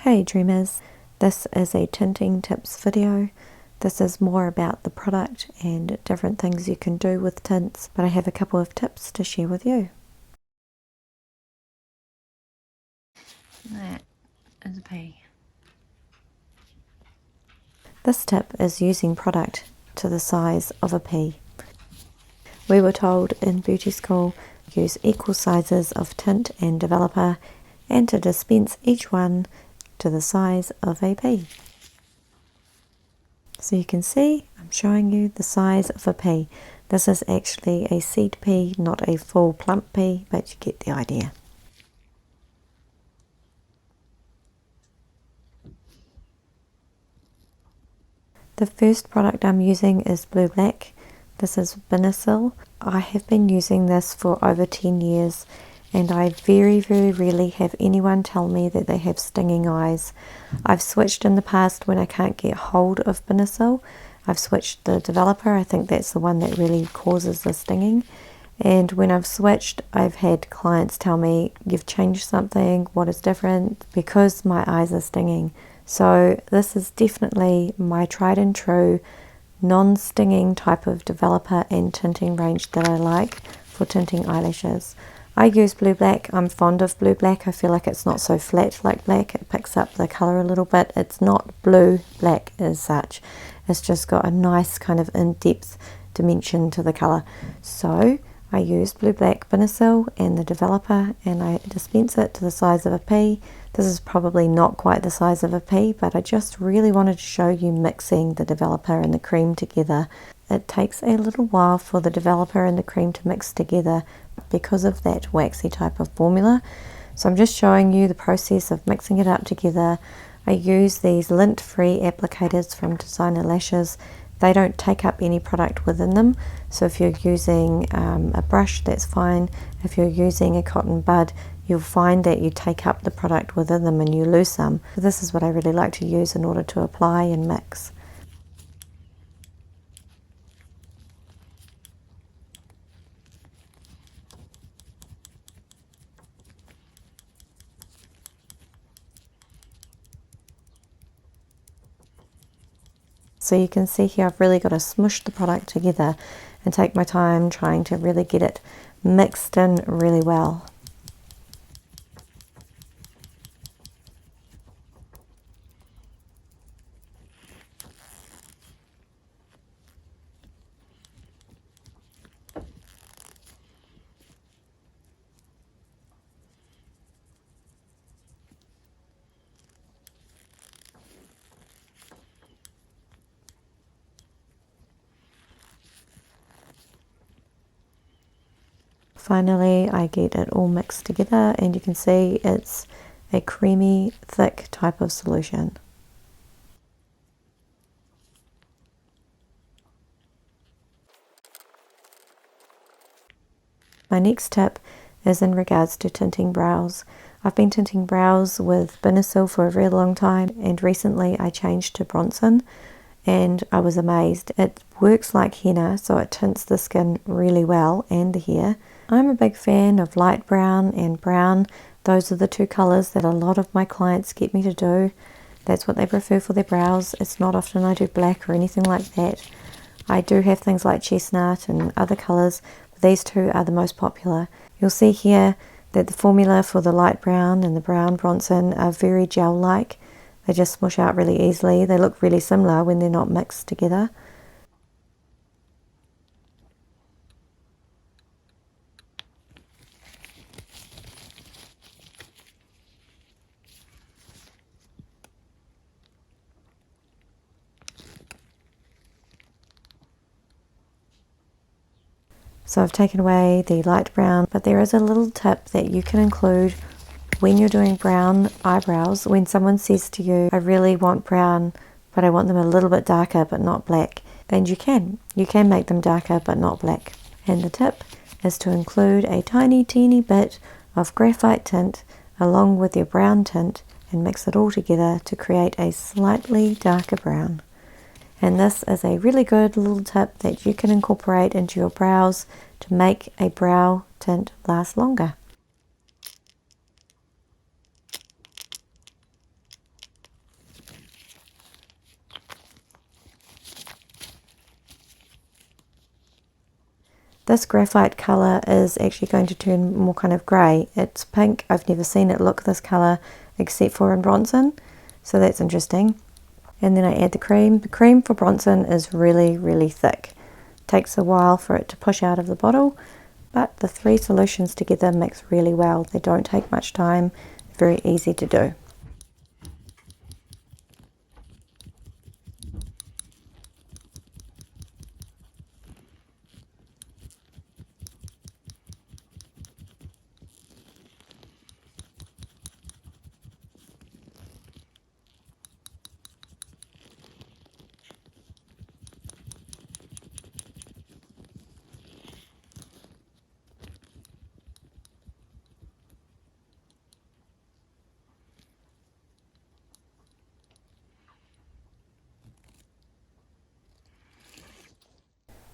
Hey dreamers, this is a tinting tips video. This is more about the product and different things you can do with tints, but I have a couple of tips to share with you. That is a pea. This tip is using product to the size of a pea. We were told in beauty school to use equal sizes of tint and developer and to dispense each one to the size of a pea. So you can see I'm showing you the size of a pea. This is actually a seed pea, not a full plump pea, but you get the idea. The first product I'm using is Blue Black. This is Binacil. I have been using this for over 10 years and I very rarely have anyone tell me that they have stinging eyes. I've switched in the past when I can't get hold of Binacil. I've switched the developer. I think that's the one that really causes the stinging. And when I've switched, I've had clients tell me, you've changed something, what is different? Because my eyes are stinging. So this is definitely my tried and true non-stinging type of developer and tinting range that I like for tinting eyelashes. I use Blue Black. I'm fond of Blue Black. I feel like it's not so flat like black. It picks up the colour a little bit. It's not blue black as such. It's just got a nice kind of in-depth dimension to the colour. So I use Blue Black Binacil and the developer and I dispense it to the size of a pea. This is probably not quite the size of a pea, but I just really wanted to show you mixing the developer and the cream together. It takes a little while for the developer and the cream to mix together because of that waxy type of formula. So I'm just showing you the process of mixing it up together. I use these lint-free applicators from Designer Lashes. They don't take up any product within them. So if you're using a brush, that's fine. If you're using a cotton bud, you'll find that you take up the product within them and you lose some. So this is what I really like to use in order to apply and mix. So you can see here I've really got to smush the product together and take my time trying to really get it mixed in really well. Finally, I get it all mixed together and you can see it's a creamy, thick type of solution. My next tip is in regards to tinting brows. I've been tinting brows with Binacil for a very long time and recently I changed to Bronsun and I was amazed. It works like henna, so it tints the skin really well and the hair. I'm a big fan of light brown and brown. Those are the two colours that a lot of my clients get me to do. That's what they prefer for their brows. It's not often I do black or anything like that. I do have things like chestnut and other colours, but these two are the most popular. You'll see here that the formula for the light brown and the brown Bronsun are very gel-like. They just smush out really easily. They look really similar when they're not mixed together. So I've taken away the light brown, but there is a little tip that you can include when you're doing brown eyebrows. When someone says to you, I really want brown, but I want them a little bit darker but not black. And you can make them darker but not black. And the tip is to include a teeny bit of graphite tint along with your brown tint and mix it all together to create a slightly darker brown. And this is a really good little tip that you can incorporate into your brows to make a brow tint last longer. This graphite colour is actually going to turn more kind of grey. It's pink. I've never seen it look this colour except for in Bronsun, so that's interesting. And then I add the cream. The cream for Bronsun is really, really thick. It takes a while for it to push out of the bottle, but the three solutions together mix really well. They don't take much time, very easy to do.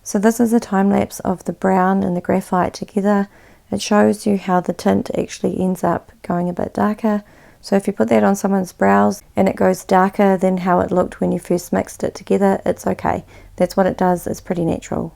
So this is a time lapse of the brown and the graphite together. It shows you how the tint actually ends up going a bit darker. So if you put that on someone's brows and it goes darker than how it looked when you first mixed it together, it's okay. That's what it does. It's pretty natural.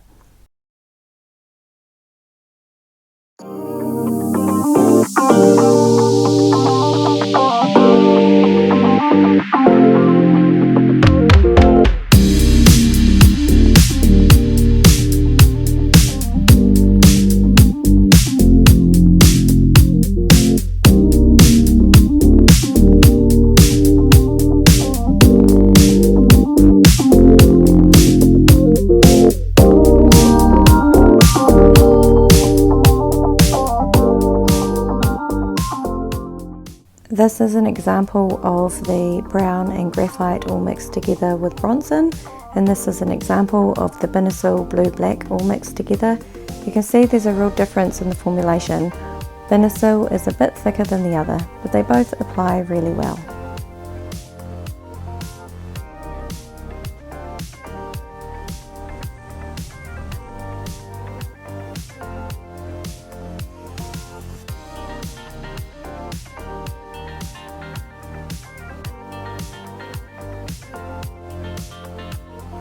This is an example of the brown and graphite all mixed together with Bronsun, and this is an example of the Binacil blue black all mixed together. You can see there's a real difference in the formulation. Binacil is a bit thicker than the other, but they both apply really well.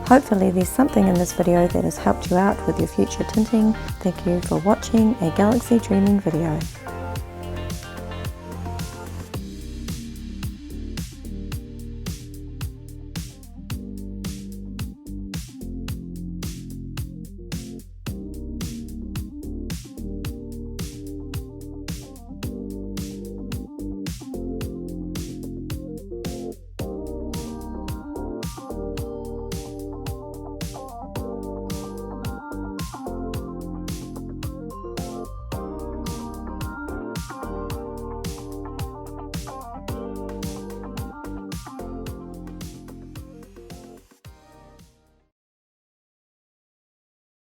Hopefully there's something in this video that has helped you out with your future tinting. Thank you for watching a Galaxy Dreaming video.